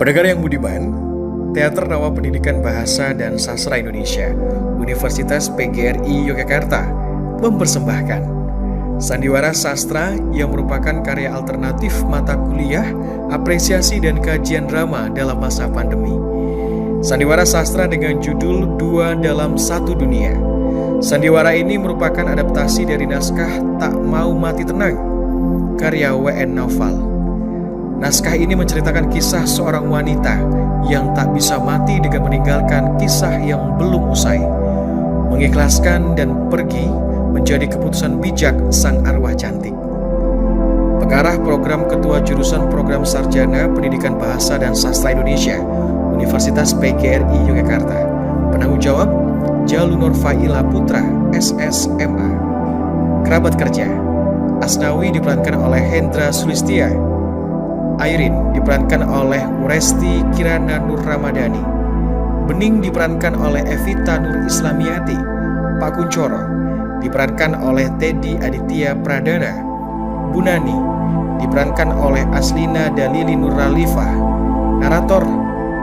Pendengar yang budiman, Teater Rawa Pendidikan Bahasa dan Sastra Indonesia, Universitas PGRI Yogyakarta, mempersembahkan Sandiwara Sastra yang merupakan karya alternatif mata kuliah, apresiasi dan kajian drama dalam masa pandemi. Sandiwara Sastra dengan judul Dua Dalam Satu Dunia. Sandiwara ini merupakan adaptasi dari naskah Tak Mau Mati Tenang, karya W.N. Naufal. Naskah ini menceritakan kisah seorang wanita yang tak bisa mati dengan meninggalkan kisah yang belum usai, mengikhlaskan dan pergi menjadi keputusan bijak sang arwah cantik. Pengarah program Ketua Jurusan Program Sarjana Pendidikan Bahasa dan Sastra Indonesia, Universitas PGRI Yogyakarta. Penanggung jawab, Jalu Nurfaila Putra, SSMA. Kerabat kerja, Asnawi diperankan oleh Hendra Sulistia. Airin diperankan oleh Uresti Kirana Nur Ramadhani. Bening diperankan oleh Evita Nur Islamiati. Pak Kuncoro diperankan oleh Teddy Aditya Pradana. Bu Nani diperankan oleh Aslina Dalili Nurralifah. Narator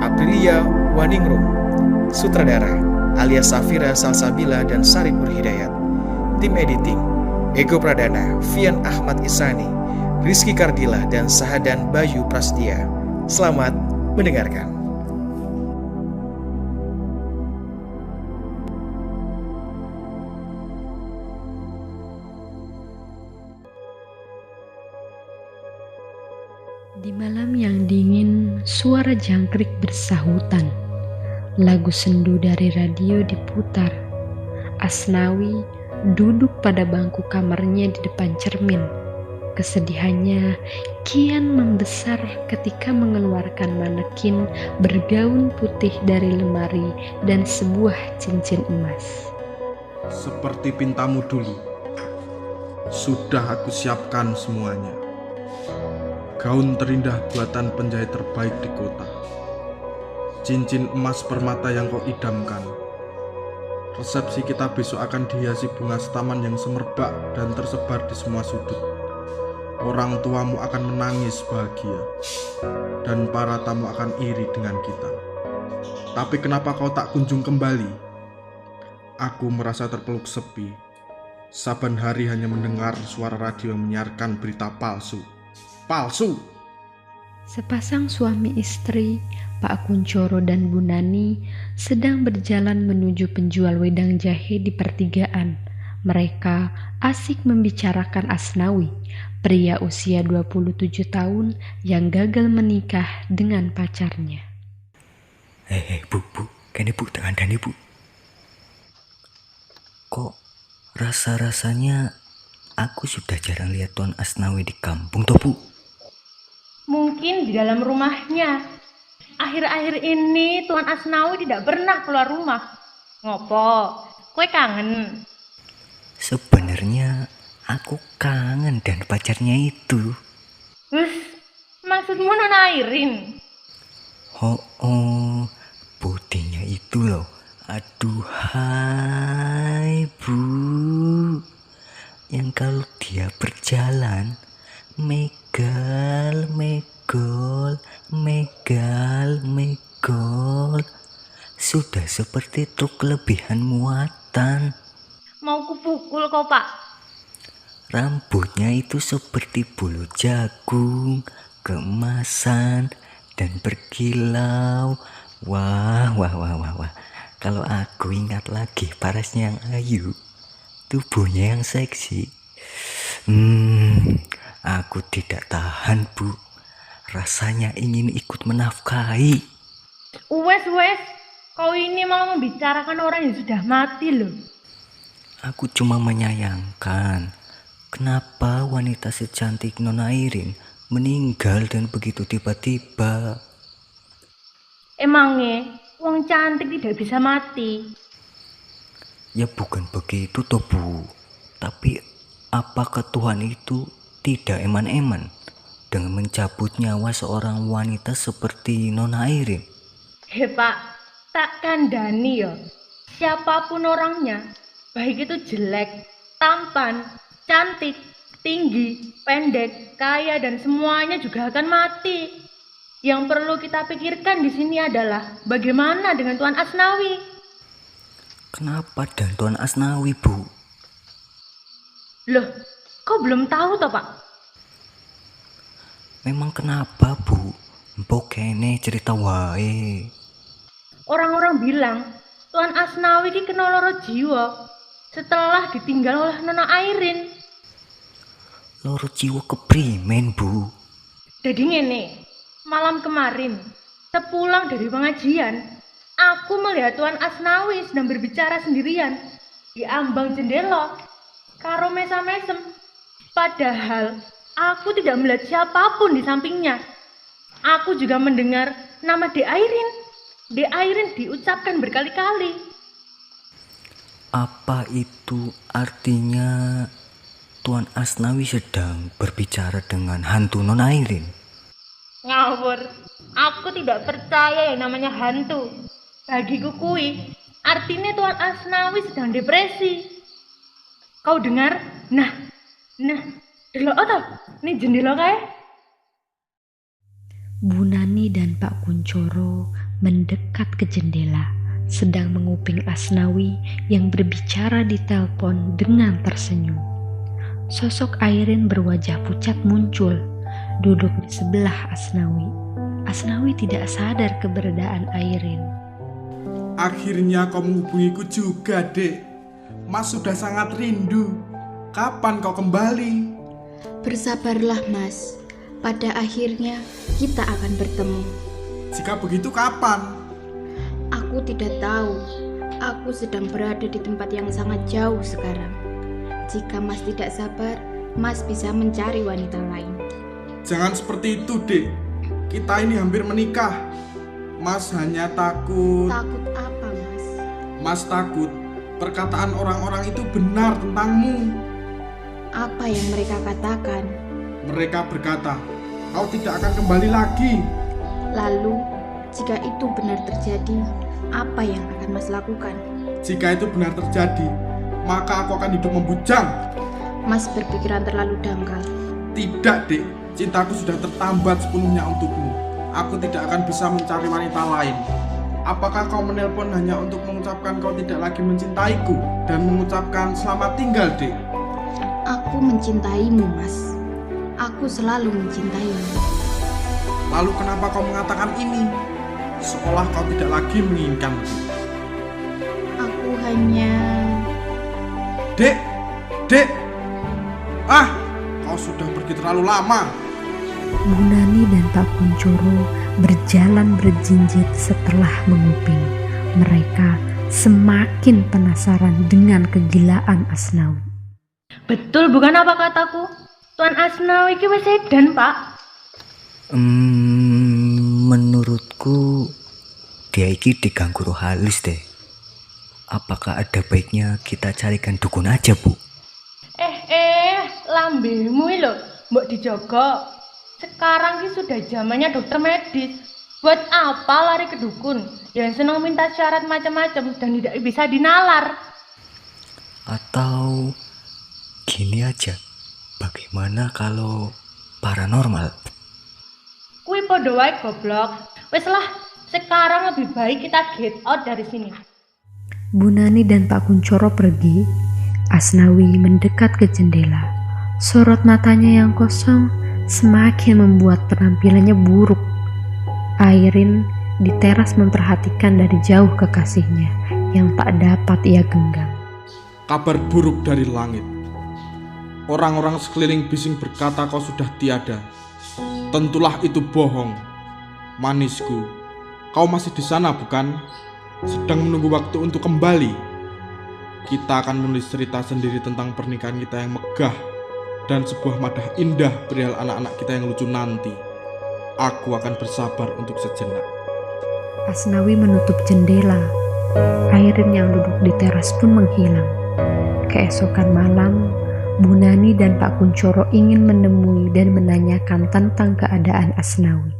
Aprilia Waningrum. Sutradara alias Safira Salsabila dan Sarip Nurhidayat. Tim editing Ego Pradana, Fian Ahmad Isani, Rizky Kardila dan Sahadan Bayu Prasetya. Selamat mendengarkan. Di malam yang dingin, suara jangkrik bersahutan. Lagu sendu dari radio diputar. Asnawi duduk pada bangku kamarnya di depan cermin. Kesedihannya kian membesar ketika mengeluarkan manekin bergaun putih dari lemari dan sebuah cincin emas. Seperti pintamu dulu, sudah aku siapkan semuanya. Gaun terindah buatan penjahit terbaik di kota. Cincin emas permata yang kau idamkan. Resepsi kita besok akan dihiasi bunga setaman yang semerbak dan tersebar di semua sudut. Orang tuamu akan menangis bahagia, dan para tamu akan iri dengan kita. Tapi kenapa kau tak kunjung kembali? Aku merasa terpeluk sepi. Saban hari hanya mendengar suara radio yang menyiarkan berita palsu. Palsu! Sepasang suami istri, Pak Kuncoro dan Bu Nani, sedang berjalan menuju penjual wedang jahe di pertigaan. Mereka asik membicarakan Asnawi, pria usia 27 tahun yang gagal menikah dengan pacarnya. Bu, kene bu, tangan Dani bu. Kok rasa-rasanya aku sudah jarang lihat Tuan Asnawi di kampung toh bu? Mungkin di dalam rumahnya. Akhir-akhir ini Tuan Asnawi tidak pernah keluar rumah. Ngopo? Kowe kangen? Sebenarnya aku kangen dan pacarnya itu. Maksudmu Nona Airin? Oh, bodinya itu loh. Aduhai bu, yang kalau dia berjalan megol, sudah seperti truk kelebihan muatan. Mau kupukul kau pak? Rambutnya itu seperti bulu jagung, keemasan dan berkilau. Wah. Kalau aku ingat lagi parasnya yang ayu, tubuhnya yang seksi. Aku tidak tahan bu. Rasanya ingin ikut menafkahi. Wes, kau ini malah membicarakan orang yang sudah mati loh. Aku cuma menyayangkan kenapa wanita secantik Nona Airin meninggal dan begitu tiba-tiba. Emangnya wong cantik tidak bisa mati? Ya bukan begitu toh bu. Tapi apakah Tuhan itu tidak eman-eman dengan mencabut nyawa seorang wanita seperti Nona Airin? Pak, tak kandani ya. Siapapun orangnya, baik itu jelek, tampan, cantik, tinggi, pendek, kaya dan semuanya juga akan mati. Yang perlu kita pikirkan di sini adalah bagaimana dengan Tuan Asnawi. Kenapa dan Tuan Asnawi, Bu? Loh, kau belum tahu toh, Pak? Memang kenapa, Bu? Mbok kene cerita wae. Orang-orang bilang Tuan Asnawi ki kena loro jiwa setelah ditinggal oleh Nona Airin. Loro jiwa keprimen, Bu? Jadi ngene, malam kemarin sepulang dari pengajian, aku melihat Tuan Asnawi sedang berbicara sendirian di ambang jendela karo mesam-mesem. Padahal aku tidak melihat siapapun di sampingnya. Aku juga mendengar nama Dek Airin. Dek Airin diucapkan berkali-kali. Apa itu artinya Tuan Asnawi sedang berbicara dengan hantu Non Airin? Ngawur, aku tidak percaya yang namanya hantu. Bagiku kui, artinya Tuan Asnawi sedang depresi. Kau dengar? Nah, delok toh, ini jendela kae. Bu Nani dan Pak Kuncoro mendekat ke jendela, sedang menguping Asnawi yang berbicara di telepon dengan tersenyum. Sosok Airin berwajah pucat muncul, duduk di sebelah Asnawi. Asnawi tidak sadar keberadaan Airin. Akhirnya kau menghubungiku juga, Dek. Mas sudah sangat rindu. Kapan kau kembali? Bersabarlah, Mas. Pada akhirnya kita akan bertemu. Jika begitu kapan? Aku tidak tahu. Aku sedang berada di tempat yang sangat jauh sekarang. Jika Mas tidak sabar, Mas bisa mencari wanita lain. Jangan seperti itu, Dek. Kita ini hampir menikah. Mas hanya takut. Takut apa, Mas? Mas takut perkataan orang-orang itu benar tentangmu. Apa yang mereka katakan? Mereka berkata, kau tidak akan kembali lagi. Lalu, jika itu benar terjadi, apa yang akan Mas lakukan? Jika itu benar terjadi, maka aku akan hidup membujang. Mas berpikiran terlalu dangkal. Tidak, Dek. Cintaku sudah tertambat sepenuhnya untukmu. Aku tidak akan bisa mencari wanita lain. Apakah kau menelpon hanya untuk mengucapkan kau tidak lagi mencintaiku dan mengucapkan selamat tinggal, Dek? Aku mencintaimu, Mas. Aku selalu mencintaimu. Lalu kenapa kau mengatakan ini? Seolah kau tidak lagi menginginkanku. Aku hanya... Dek! Ah! Kau sudah pergi terlalu lama. Bu Nani dan Pak Kuncoro berjalan berjinjit setelah menguping. Mereka semakin penasaran dengan kegilaan Asnawi. Betul bukan apa kataku? Tuan Asnawi ki wis edan, Pak. Menurutku dia iki diganggu roh halus deh. Apakah ada baiknya kita carikan dukun aja, Bu? Lambemu lho, mbok dijogo. Sekarang ki sudah zamannya dokter medis. Buat apa lari ke dukun yang senang minta syarat macam-macam dan tidak bisa dinalar? Atau gini aja, bagaimana kalau paranormal? Kui podo wae goblok. Wes lah, sekarang lebih baik kita get out dari sini. Bu Nani dan Pak Kuncoro pergi. Asnawi mendekat ke jendela. Sorot matanya yang kosong semakin membuat penampilannya buruk. Airin di teras memperhatikan dari jauh kekasihnya yang tak dapat ia genggam. Kabar buruk dari langit. Orang-orang sekeliling bising berkata kau sudah tiada. Tentulah itu bohong. Manisku, kau masih di sana bukan? Sedang menunggu waktu untuk kembali. Kita akan menulis cerita sendiri tentang pernikahan kita yang megah dan sebuah madah indah perihal anak-anak kita yang lucu nanti. Aku akan bersabar untuk sejenak. Asnawi menutup jendela. Airin yang duduk di teras pun menghilang. Keesokan malam, Bu Nani dan Pak Kuncoro ingin menemui dan menanyakan tentang keadaan Asnawi.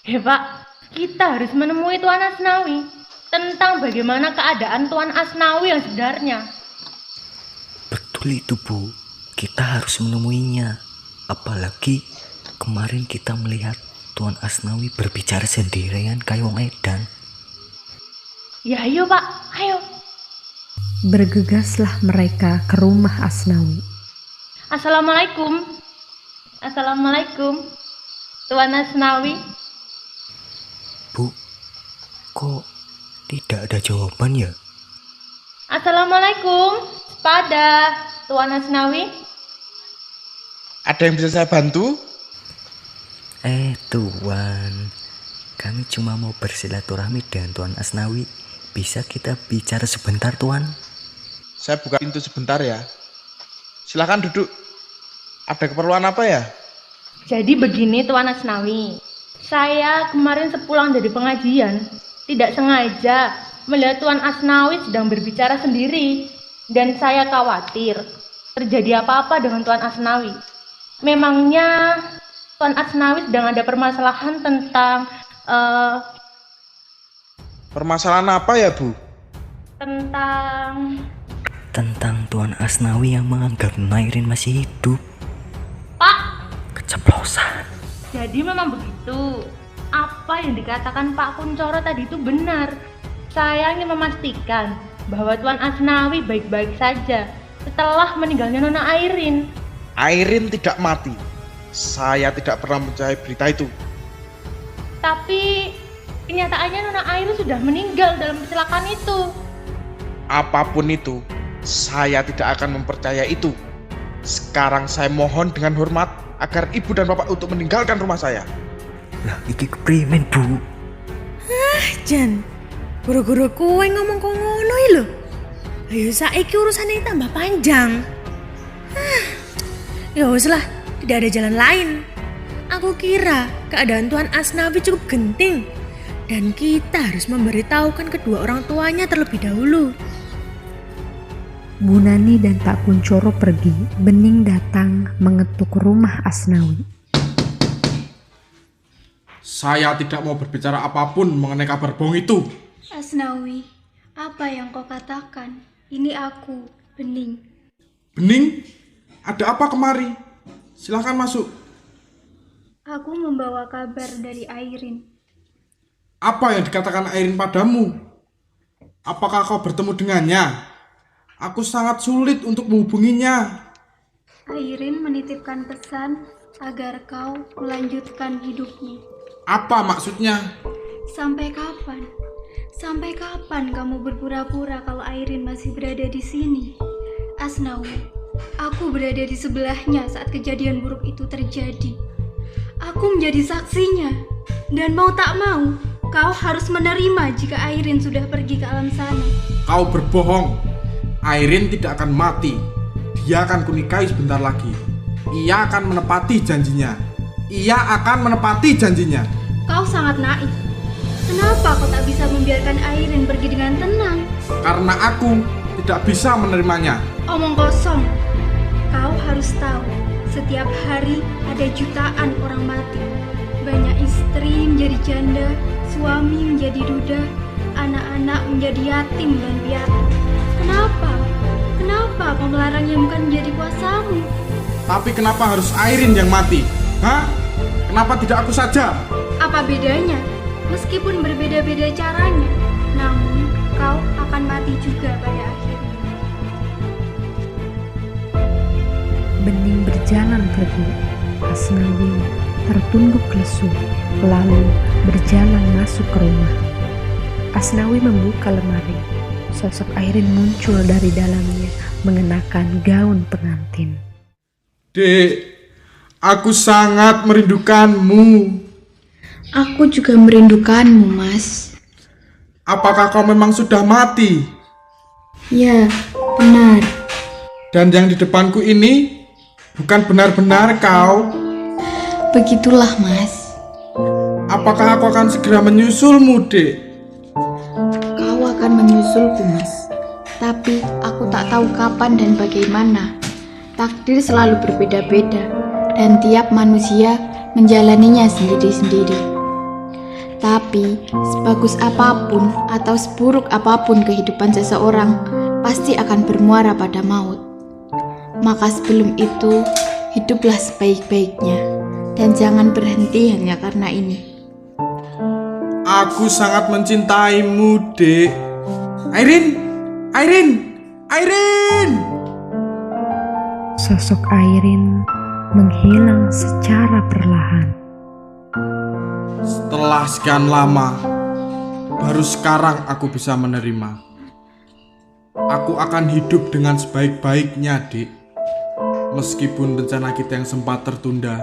Pak, kita harus menemui Tuan Asnawi tentang bagaimana keadaan Tuan Asnawi yang sebenarnya. Betul itu, Bu. Kita harus menemuinya. Apalagi kemarin kita melihat Tuan Asnawi berbicara sendirian kayak wong edan. Ya ayo Pak, ayo. Bergegaslah mereka ke rumah Asnawi. Assalamualaikum. Assalamualaikum, Tuan Asnawi. Bu, kok tidak ada jawaban ya? Assalamualaikum, pada Tuan Asnawi. Ada yang bisa saya bantu? Tuan, kami cuma mau bersilaturahmi dengan Tuan Asnawi. Bisa kita bicara sebentar, Tuan? Saya buka pintu sebentar ya. Silakan duduk. Ada keperluan apa ya? Jadi begini Tuan Asnawi, saya kemarin sepulang dari pengajian tidak sengaja melihat Tuan Asnawi sedang berbicara sendiri, dan saya khawatir terjadi apa-apa dengan Tuan Asnawi. Memangnya Tuan Asnawi sedang ada permasalahan tentang Permasalahan apa ya, Bu? Tentang Tuan Asnawi yang menganggap Nairin masih hidup. Pak, Keceplosan. jadi memang begitu. Apa yang dikatakan Pak Kuncoro tadi itu benar. Saya ingin memastikan bahwa Tuan Asnawi baik-baik saja setelah meninggalnya Nona Airin. Airin tidak mati. Saya tidak pernah percaya berita itu. Tapi kenyataannya Nona Airin sudah meninggal dalam kecelakaan itu. Apapun itu, saya tidak akan mempercaya itu. Sekarang saya mohon dengan hormat agar ibu dan bapak untuk meninggalkan rumah saya. Lah, iki keprimen, Bu? Jan, guru-guru kowe ngomong kok ngono lho. Ayo saiki urusannya tambah panjang. Ya wis lah, tidak ada jalan lain. Aku kira keadaan Tuan Asnawi cukup genting dan kita harus memberitahukan kedua orang tuanya terlebih dahulu. Bu Nani dan Pak Kuncoro pergi. Bening datang mengetuk rumah Asnawi. Saya tidak mau berbicara apapun mengenai kabar bohong itu. Asnawi, apa yang kau katakan? Ini aku, Bening. Bening, ada apa kemari? Silahkan masuk. Aku membawa kabar dari Airin. Apa yang dikatakan Airin padamu? Apakah kau bertemu dengannya? Aku sangat sulit untuk menghubunginya. Airin menitipkan pesan agar kau melanjutkan hidupmu. Apa maksudnya? Sampai kapan? Sampai kapan kamu berpura-pura kalau Airin masih berada di sini? Asnawi, aku berada di sebelahnya saat kejadian buruk itu terjadi. Aku menjadi saksinya. Dan mau tak mau, kau harus menerima jika Airin sudah pergi ke alam sana. Kau berbohong. Airin tidak akan mati. Dia akan kunikahi sebentar lagi. Ia akan menepati janjinya. Kau sangat naif. Kenapa kau tak bisa membiarkan Airin pergi dengan tenang? Karena aku tidak bisa menerimanya. Omong kosong. Kau harus tahu, setiap hari ada jutaan orang mati. Banyak istri menjadi janda, suami menjadi duda, anak-anak menjadi yatim dan piatu. Kenapa kau melarangnya bukan menjadi kuasamu? Tapi kenapa harus Airin yang mati? Hah? Kenapa tidak aku saja? Apa bedanya? Meskipun berbeda-beda caranya, namun kau akan mati juga pada akhirnya. Bening berjalan pergi. Asnawi tertunduk lesu, lalu berjalan masuk ke rumah. Asnawi membuka lemari. Sosok Airin muncul dari dalamnya, mengenakan gaun pengantin. Dek, aku sangat merindukanmu. Aku juga merindukanmu, Mas. Apakah kau memang sudah mati? Ya, benar. Dan yang di depanku ini bukan benar-benar kau? Begitulah, Mas. Apakah aku akan segera menyusulmu, Dek? Kau akan menyusulku, Mas. Tapi aku tak tahu kapan dan bagaimana. Takdir selalu berbeda-beda, dan tiap manusia menjalaninya sendiri-sendiri. Tapi, sebagus apapun atau seburuk apapun kehidupan seseorang, pasti akan bermuara pada maut. Maka sebelum itu, hiduplah sebaik-baiknya, dan jangan berhenti hanya karena ini. Aku sangat mencintaimu, Dek. Airin! Airin! Airin! Sosok Airin menghilang secara perlahan. Setelah sekian lama, baru sekarang aku bisa menerima. Aku akan hidup dengan sebaik-baiknya, Dik. Meskipun rencana kita yang sempat tertunda,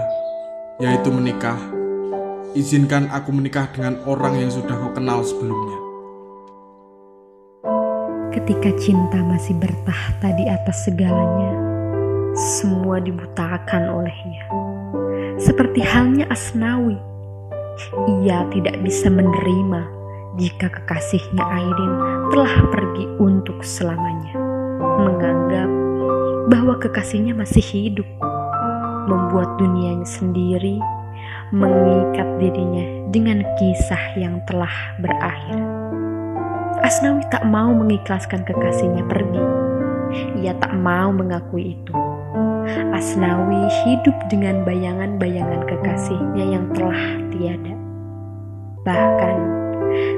yaitu menikah, izinkan aku menikah dengan orang yang sudah kau kenal sebelumnya. Ketika cinta masih bertahta di atas segalanya, semua dibutakan olehnya. Seperti halnya Asnawi, ia tidak bisa menerima jika kekasihnya Airin telah pergi untuk selamanya. Menganggap bahwa kekasihnya masih hidup, membuat dunianya sendiri, mengikat dirinya dengan kisah yang telah berakhir. Asnawi tak mau mengikhlaskan kekasihnya pergi. Ia tak mau mengakui itu. Asnawi hidup dengan bayangan-bayangan kekasihnya yang telah tiada. Bahkan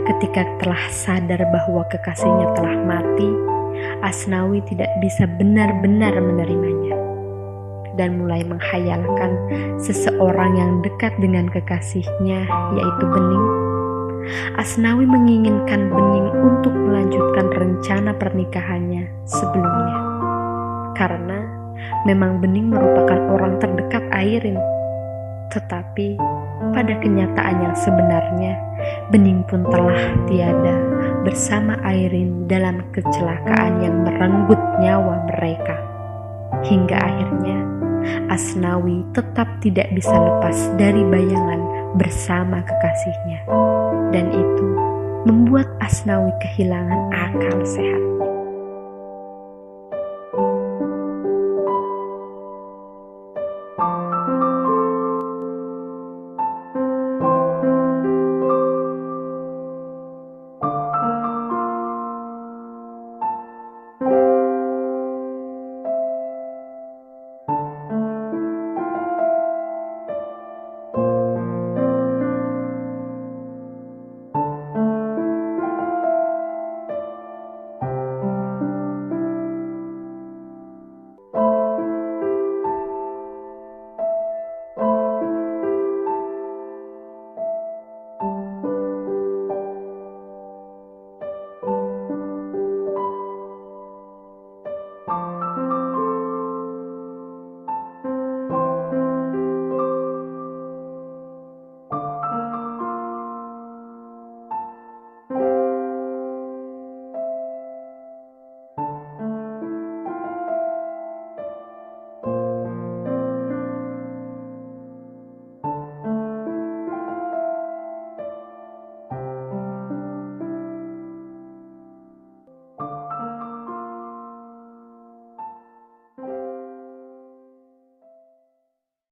ketika telah sadar bahwa kekasihnya telah mati, Asnawi tidak bisa benar-benar menerimanya dan mulai menghayalkan seseorang yang dekat dengan kekasihnya, yaitu Bening. Asnawi menginginkan Bening untuk melanjutkan rencana pernikahannya sebelumnya, karena memang Bening merupakan orang terdekat Airin. Tetapi pada kenyataan yang sebenarnya, Bening pun telah tiada bersama Airin dalam kecelakaan yang merenggut nyawa mereka. Hingga akhirnya Asnawi tetap tidak bisa lepas dari bayangan bersama kekasihnya. Dan itu membuat Asnawi kehilangan akal sehat.